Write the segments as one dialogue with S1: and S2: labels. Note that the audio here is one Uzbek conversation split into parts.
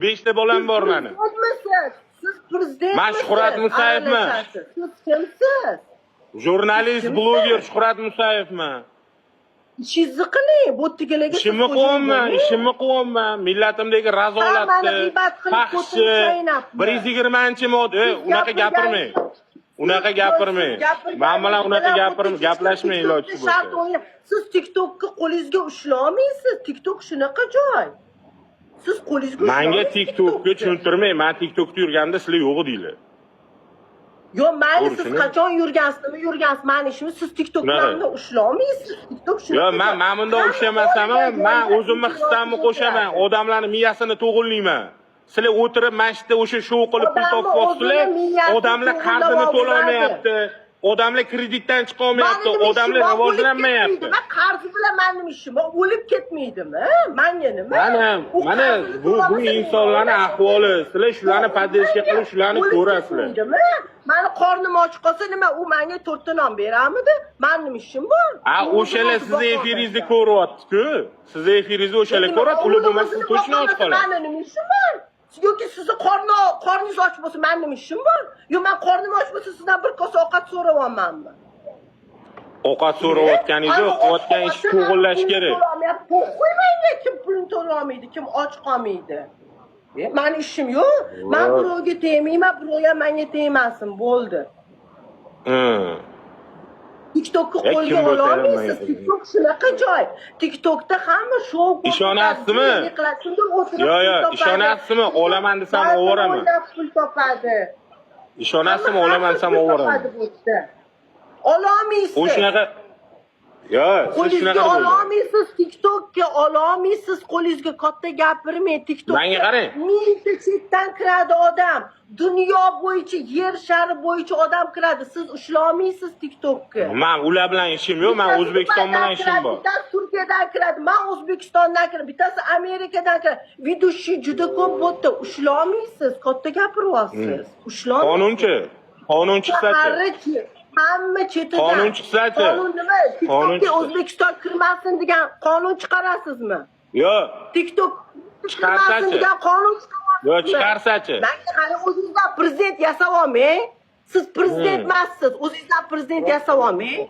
S1: 5 ta bolam bor meni.
S2: Siz prezident.
S1: Men Shuhrat Musayevman.
S2: Siz kimsiz?
S1: Jurnalist, bloger Shuhrat Musayevman.
S2: Ishingizni qiling, bu tigilarga
S1: Ishimni qilyapman. Millatimdagi razolatni, fahshi, 120-modda, unaqa gapirmang. Unaqa gapirmang. Men bilan unaqa gaplashmang iloji bo'lsa.
S2: Siz TikTokni qo'lingizga ushlamaysiz. TikTok shunaqa joy. Siz qo'lingizga
S1: Menga TikTokni tushuntirmang. Men TikTokda yurganda sizlar yo'q deylar.
S2: Yo, mayli siz qachon yurgansiz, meni ishim siz TikTok bilan ushlamaysiz. TikTok shunaqa.
S1: Yo, men bunda ushlamasam, men o'zimni hissamni qo'shaman. Odamlarning miyasini to'g'irlayman. Sizlar o'tirib masjidda o'sha shou qilib pul topyapsizlar. Odamlar qarzini to'lamayapti. Odamlar kreditdan chiqa olmayapti. Odamlar rivojlanmayapti.
S2: Men qarzi bilan mening ishim o'lib ketmaydimi? Menga nima?
S1: Mana bu insonlarning ahvoli. Sizlar shularni podдержка qilib, shularni ko'rasizlar.
S2: Meni qornim och qolsa nima, u menga 4 ta non beramidi? Mening ishim bor.
S1: O'shalar sizni efiringizni ko'ryapti-ku. Sizni efiringizni o'shalar ko'ryapti, ular bo'lmasa точно och qoladi.
S2: Mening ishim bor. Yoki sizni qorningiz och bo'lsa, mening ishim bor. Yo, men qornim och bo'lsa, sizdan bir kosa ovqat so'rayapmanmi?
S1: Ovqat so'rayotganingiz yo'q, qilayotgan ish to'g'irlash kerak.
S2: Qo'ymaydi, kim pulni to'lamaydi, kim och qolmaydi. Meni ishim yo'q. Men birovga tegmayman, birov ham menga tegmasin, bo'ldi. TikTokni qo'lga ololmaysiz. TikTok shunaqa joy. TikTokda hamma shou ko'rsatadi.
S1: Ishonasizmi? Yo'q, ishonasizmi? Olaman desam o'varaman.
S2: Pul topadi.
S1: Ishonasizmi? Olaman desam o'varaman.
S2: Ololmaysiz.
S1: U shunaqa. Yo'q, siz shunaqa
S2: ololmaysiz. TikTokga ololmaysiz. Qo'lingizga katta gapirmang. TikTok.
S1: Menga qarang.
S2: Mingta chetdan kiradi odam. Dunyo bo'yicha, yer shari bo'yicha odam kiradi. Siz ushlolmaysiz TikTokka.
S1: Men ular bilan ishim yo'q, men O'zbekiston bilan ishim bor.
S2: Bittasi Turkiyadan kiradi, men O'zbekistondan kiraman. Bittasi Amerikadan kiradi. Vidushi juda ko'p bo'ldi. Ushlolmaysiz. Katta gapiryapsiz. Ushlolmaysiz.
S1: Qonun chiqsa-chi.
S2: Hamma chetidan.
S1: Qonun chiqsa-chi.
S2: Qonun nima? TikTokga O'zbekiston kirmasin degan qonun chiqarasizmi?
S1: Yo'q.
S2: TikTok chiqarmasin degan qonun chiqarasiz.
S1: Yo'q, chiqarsa-chi.
S2: Menga qani o'zingizdan prezident yasab olmang. Siz prezident emassiz, o'zingizdan prezident yasab olmang.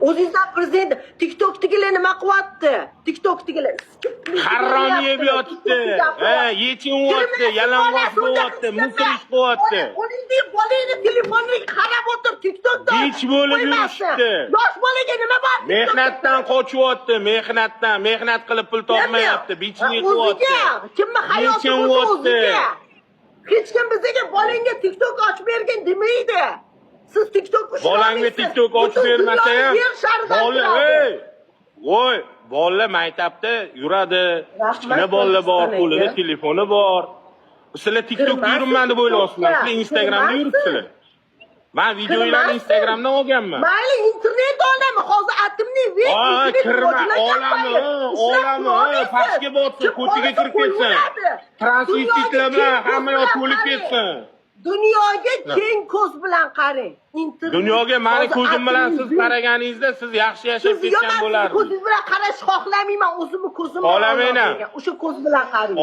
S2: O'zingizdan prezident TikTokdagilar nima qilyapti? TikTokdagilar
S1: harom yeb yotibdi. Yechinyapti, yalang'och bo'lyapti, musrish qilyapti.
S2: Qo'lingdagi bolangni telefonni qarab o'tir, TikTokda.
S1: Hech bo'lib yurishdi.
S2: Yosh bolaga nima bor?
S1: Mehnatdan qochyapti, mehnat qilib pul topmayapti, bichni qilyapti.
S2: Kimni hayoti o'ziga? Hech kim bizga bolangga TikTok ochib bergin demaydi. Siz TikTok
S1: bolangga TikTok ochib bermasa ham, bola maktabda yuradi, kichkina bolalar bor, qo'lida telefoni bor. Sizlar TikTokda yuribman deb o'ylayapsizlar, sizlar Instagramda yuribsizlar. Men videolarni Instagramdan olganman.
S2: Mayli, internet olami, hozir atimni
S1: kirma, olami, pastga botsin, ko'chaga kirib ketsin. Transvestitlar bilan hamma yoq to'lib ketsin.
S2: Dunyoga keng ko'z bilan qarang.
S1: Dunyoga meni ko'zim bilan siz qaraganingizda siz yaxshi yashab ketgan bo'lardingiz.
S2: Ko'zingiz bilan qarash xohlamayman, o'zimni ko'zim bilan.
S1: Xohlamayman.
S2: O'sha ko'z bilan qarang.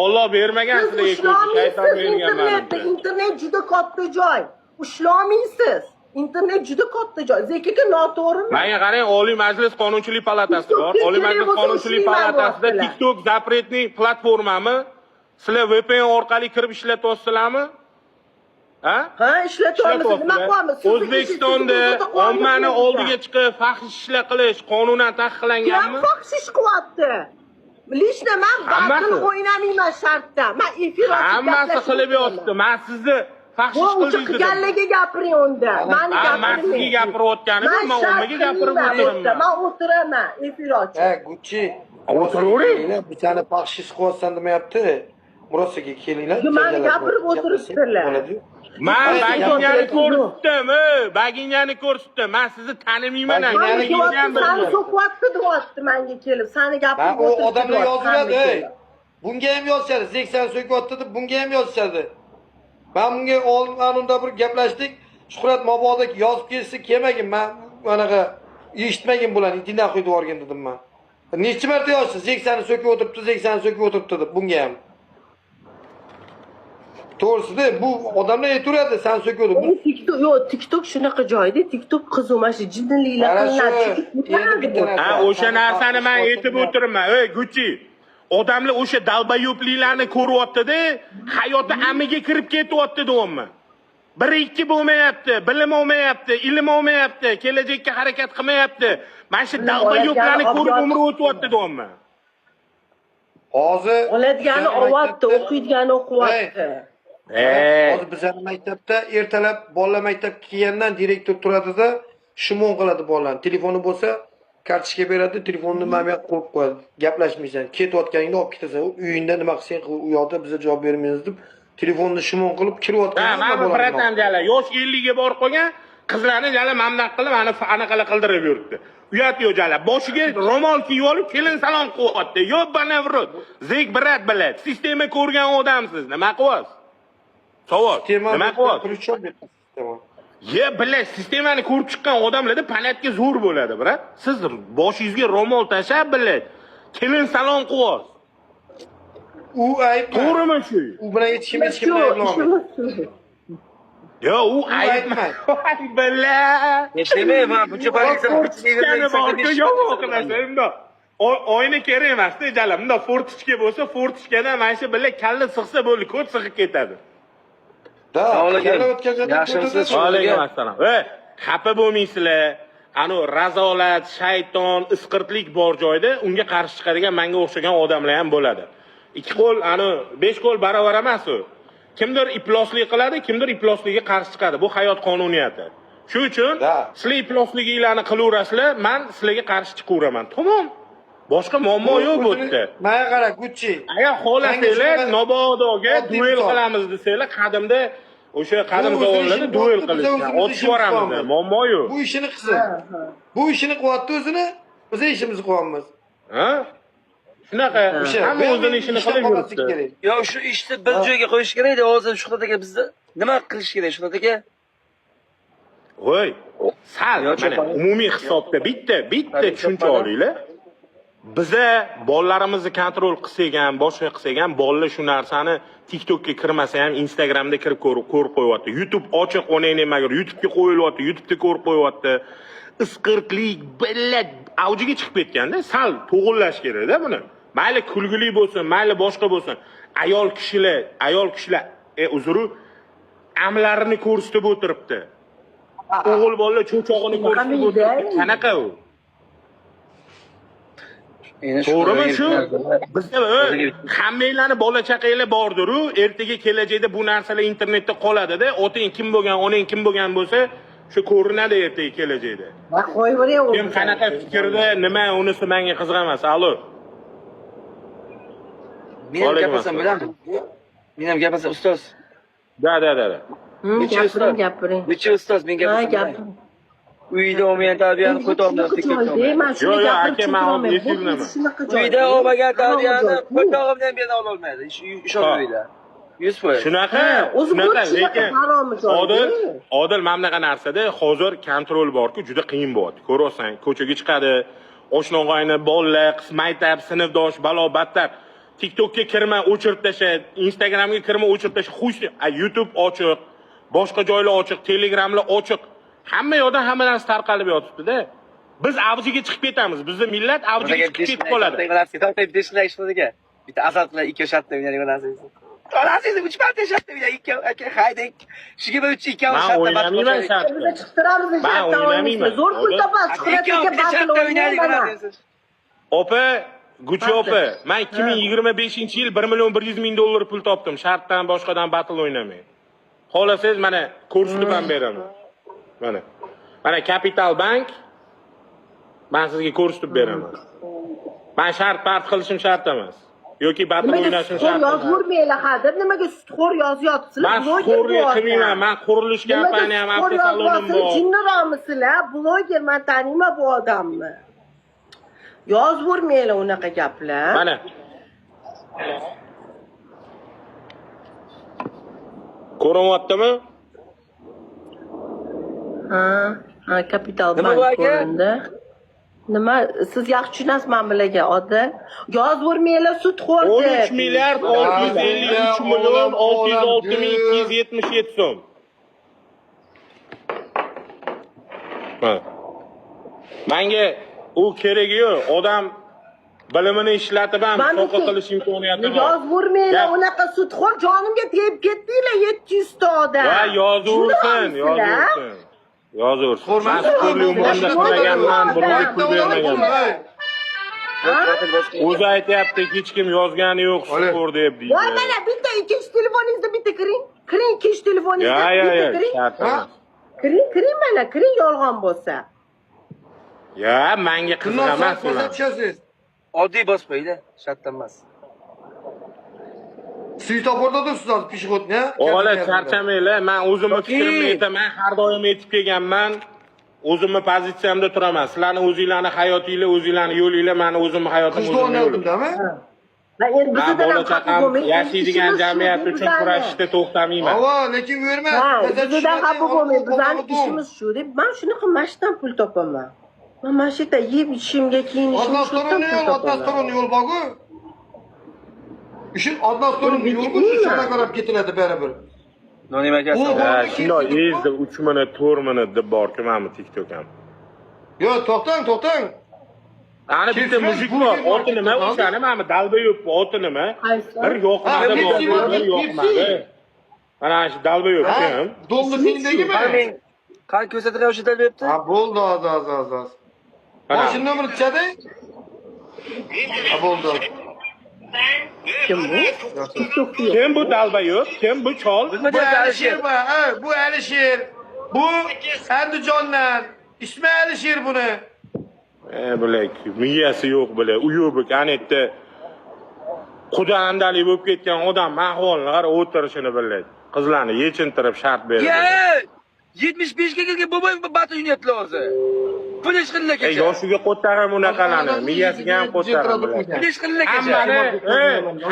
S1: Olloh bermagan sizlarga ko'zni, shayton bergan menga.
S2: Internet juda katta joy. Ushlamaysiz. Internet juda katta joy. Zekaga noto'g'rimi?
S1: Menga qarang, Oliy Majlis Qonunchilik palatasi bor. Oliy Majlis Qonunchilik palatasida TikTok zapretniy platformami? Sizlar VPN orqali kirib ishlatyapsizlarmi? Ha,
S2: ishlatyapmiz. Nima qilamiz?
S1: O'zbekistonda ommani oldiga chiqib fahish ishlar qilish qonunan taqiqlanganmi?
S2: Kim fahish ish qilyapti? Lishna men batni o'ynamayman shartda. Men efir ochib
S1: hammasi qilib yotibdi. Men sizni fahish ish qildingiz.
S2: Qilganlarga gapiring unda. Meni gapiring.
S1: Men sizga gapirayotganim, men ommaga gapirib o'tiraman.
S2: Men o'tiraman, efir ochib.
S3: Gucci.
S1: O'tiravering.
S3: Bittani fahish ish qilyapsan demayapti. Murosaga kelinglar.
S2: Meni gapirib o'tiribsizlar.
S1: Men Baginyani ko'rsatdim. Men sizni tanimayman.
S2: Seni so'qyapti deyapti menga kelib. Seni gapirib o'tiribdi.
S3: O odamlar yoziladi. Bunga ham yozishadi. Zeksan so'kyapti deb bunga ham yozishadi. Men bunga oldinda bir gaplashdik. Shuhrat mabodo yozib kelsa kelmagin. Men bunaqa eshitmagin bularni, internet qo'yib yuborgan dedim men. Nechi marta yozsiz? Zeksani so'kib o'tiribdi, zeksani so'kib o'tiribdi deb bunga ham. To'g'risida bu odamlar aytaveradi, sen so'kib o'tiribdi.
S2: TikTok shunaqa joyda, TikTok qiz mana shu jinniliklar qilinadi.
S1: Ha, o'sha narsani men aytib o'tiribman. Ey, Gucci. Odamlar o'sha dalbayobliklarni ko'ryapti-da, hayoti amiga kirib ketyapti deyapman. 1-2 bo'lmayapti, bilim olmayapti, ilm olmayapti, kelajakka harakat qilmayapti. Mana shu dalbayoblarni ko'rib umri o'tyapti deyapman.
S3: Hozir
S2: oladigani olyapti, o'qiydigani o'qiyapti.
S3: hozir bizning maktabda ertalab bolalar maktabga kelgandan direktor turadida shimon qiladi bolalarni. Telefoni bo'lsa, kartochka beradi, telefonni mana yoqqa qo'yib qo'yadi. Gaplashmaysan. Ketayotganingda olib ketasan. Uyingda nima qilsang, u yoqda biza javob bermaymiz deb telefonni shimon qilib kiryotgan.
S1: Ha, men bilaman jala, yosh 50 ga borib qolgan qizlarni jala mamnaq qilib, ana anaqalar qildirib yuribdi. Uyat yo'q jala, boshiga ro'mol kiyib olib, kelin salom qilyapti. Yo, banavrut. Zek birat biladi. Sistema ko'rgan odamsiz. Nima qilyapsiz? Savol. Nima qilyapsiz? Ye, bilash, sistemani ko'rib chiqqan odamlarda panatga zo'r bo'ladi, brat. Siz boshingizga ro'mol tashab biladi. Kelin salom qilyapsiz.
S3: U ayb.
S1: To'g'rimi shu?
S3: U bilan hech kim ayblamaydi.
S1: Yo, u aytmay. Bala.
S4: Yashayman, buncha
S1: politsiya oyna kerak emas-da, jala. Bunda fortichka bo'lsa, fortichkadan mana shu billa kalla sig'sa bo'ldi, ko't sig'ib ketadi.
S3: Da,
S4: yaxshimisiz?
S1: Alaykum assalom. Xafa bo'lmaysizlar. Ani razolat, shayton, isqirtlik bor joyda unga qarshi chiqadigan menga o'xshagan odamlar ham bo'ladi. 2 qo'l, ani 5 qo'l barobar emas u. Kimdir iploslik qiladi, kimdir iplosligiga qarshi chiqadi. Bu hayot qonuniyati. Shu uchun sizlar iplosliginglarni qilaverasizlar, men sizlarga qarshi chiqaveraman. Tamom. Boshqa muammo yo'q bu yerda.
S3: Menga qara, Gucci.
S1: Agar xohlasanglar, Nobodoga duel qilamiz desanglar, qadimda o'sha qadim zamonlarda duel qilishgan. Otib yuboramiz, muammo yo'q.
S3: Bu ishini qilsin. Bu ishini qilyapti o'zini, biz ishimizni qilyapmiz.
S1: Ha? Shunaqa, hamma o'zini ishini qilib yuribdi.
S4: Yo, shu ishni bir joyga qo'yish kerak-da, hozir Shuhrat aka bizda nima qilish kerak, Shuhrat aka?
S1: Voy, sal mana umumiy hisobda bitta tushuncha olinglar. Biza bolalarimizni kontrol qilsak ham, boshqa qilsak ham, bolalar shu narsani TikTokga kirmasa ham Instagramda kirib ko'rib qo'yapti. YouTube ochiq o'ynayman, magar YouTube'ga qo'yilyapti, YouTube'da ko'rib qo'yapti. Isqirtlik billat avjiga chiqib ketganda, sal to'g'irlash kerak-da buni. Mayli kulgili bo'lsin, mayli boshqa bo'lsin. Ayol kishilar, uzru amlarini ko'rsatib o'tiribdi. O'g'il bolalar cho'chog'ini ko'rsatib o'tiribdi. Qanaqa u? To'g'rimi shu? Bizda hammanglarni bola chaqanglar bordir-u, ertaga kelajakda bu narsalar internetda qoladi-da, otang kim bo'lgan, onang kim bo'lgan bo'lsa, shu ko'rinadi ertaga kelajakda.
S2: Va qo'yavering.
S1: Kim qanaqa fikrda, nima unisi menga qiziq emas. Alo.
S4: Men gapirsam bo'ladimi? Men ham gapirsam ustoz.
S1: Da.
S2: Gapiring.
S4: Necha ustoz men gapirsam. Uyda olmagan tarbiyani ko'tog'imdan tekib
S1: Yo'q, aka, men hozir esingizmi?
S4: Uyda olmagan tarbiyani ko'tog'imdan bera olmaydi. Ishonmaydi. 100%.
S1: Shunaqa, lekin Odil mana bunaqa narsada hozir kontrol bor-ku, juda qiyin bo'lyapti. Ko'rasang, ko'chaga chiqadi, oshna-og'ayni, bolalar, maktab, sinfdosh, balo battar. TikTokga kirma, o'chirib tasha, Instagramga kirma, o'chirib tasha. Xush, YouTube ochiq, boshqa joylar ochiq, Telegramlar ochiq. Hamma yoqda hamma narsa tarqalib yotibdi-da. Biz avjiga chiqib ketamiz. Bizning millat avjiga chiqib ketib qoladi.
S4: Bitta asad bilan 2 shartda o'ynaydigan narsangiz. Onasizni 3 marta shartda o'ynaydi. Aka, haydang. 23 2 shartda
S1: o'ynayman shartda.
S2: Biz chiqtiramiz shartda.
S1: o'ynayman.
S2: Zo'r pul topasiz.
S4: Shartda o'ynaydigan.
S1: Opa, Gucci opa, men 2025-yil 1.100.000 dollar pul topdim. Shartdan boshqadan battle o'ynamay. Xohlasangiz mana ko'rsatib ham beraman. Mana Capital Bank men sizga ko'rsatib beraman. Men shart qilishim shart emas. Yoki battle o'ynashim shart emas.
S2: Yozurmaylar hozir nimaga sutxo'r yozyapsizlar?
S1: Men sutxo'rlik qilmayman. Men qurilish kompaniyam, avtosalonim bor.
S2: Jinniromisizlar? Bloger, men taniyman bu odamni. Yozurmaylar unaqa gaplar.
S1: Mana ko'ryaptimi?
S2: Ha, Capital Bank ko'rindi. Nima siz yaxshi tushunasiz men bilaga odil. Yozvermanglar sudxo'r deb.
S1: 13 milliard 653 million 606 ming 277 so'm. Ha. Menga u keragi yo'q. Odam bilimini ishlatib ham so'qqa qilish imkoniyati bor.
S2: Yozvermanglar unaqa sudxo'r jonimga tegib ketdinglar 700 ta odam.
S1: Va yozursin. Yozursin. Men sudxo'rlik umrimda qilmaganman, birovga pul bermaganman. O'zi aytyapti, hech kim yozgani yo'q sudxo'r deb deydi.
S2: Voy mana bitta ikkinchi telefoningizni bitta kiring. Kiring ikkinchi telefoningizni bitta kiring. Kiring mana, kiring yolg'on bo'lsa.
S1: Ya, menga qiziq emas ular.
S4: Oddiy bosib qo'ydi, shartdan emas.
S3: Svetoforda turibsiz hozir peshxodni.
S1: O'g'la charchamanglar, men o'zimni fikrimni aytaman, har doim aytib kelganman. O'zimni pozitsiyamda turaman. Sizlarning o'zingizlarning hayotinglar, o'zingizlarning yo'linglar, meni o'zimni hayotim o'zimning yo'lim.
S2: Va endi
S1: Men
S2: bizdan
S1: bola chaqam yashaydigan jamiyat uchun kurashishda to'xtamayman.
S3: Ava, lekin verma.
S2: Bizdan xafa bo'lmang, bizning ishimiz shu deb. Men shuni qilmasdan pul topaman. Men mana shu yerda yeb ichishimga, kiyinishimga
S3: Одна сторона yo'l borku. Ishim одна сторона yo'lku, shunga qarab ketiladi baribir.
S4: Nima akasi?
S1: Shunday ezdi 3 minut, 4 minut deb bor-ku meni TikTokam.
S3: Yo, to'xtang.
S1: Ana bitta mujik bor, oti nima o'shani, mana dalbayop oti nima? Bir yo'qmadi bor, bir yo'qmadi. Mana shu dalbayop kim?
S3: Dolli filmdagimi?
S4: Qani ko'rsatib o'sha talabdi?
S3: Ha, bo'ldi, oz. Mashina nomerini chadi? Ha, bo'ldi.
S2: Kim bu?
S1: Kim bu dalbayop? Kim bu chol?
S3: Bu Alisher bu Alisher. Bu Andijondan. Ismi Alisher buni.
S1: Bilak, miyasi yo'q bile. Uyi bu kanetda qudandalik bo'lib ketgan odam ahvolni qara o'tirishini biladi. Qizlarni yechintirib shart beradi.
S4: 75 ga kelgan bo'lmay batu yunyapti hozir. Pul ish qilinglar
S1: Yoshiga qo'ttarib unaqalarni, miyasiga ham qo'ttarib.
S4: Pul ish qilinglar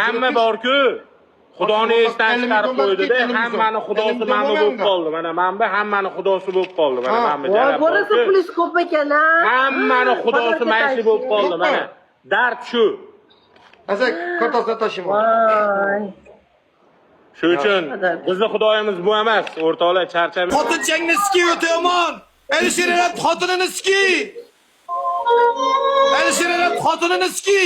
S1: Hamma bor-ku. Xudoni esdan chiqarib qo'ydi-da, hammani xudosi mana bo'lib qoldi. Mana menba hammani xudosi bo'lib qoldi. Mana menba jarab.
S2: Bo'lsa pul ko'p ekan-a.
S1: Hammani xudosi mana shu bo'lib qoldi. Mana dard shu.
S3: Azak kartasini tashima.
S2: Voy.
S1: Shu uchun bizni xudoyimiz bu emas, o'rtoqlar charchamang.
S5: Xotinchangni ski o'ta yomon. Alisher xotinini ski. Alisher xotinini ski.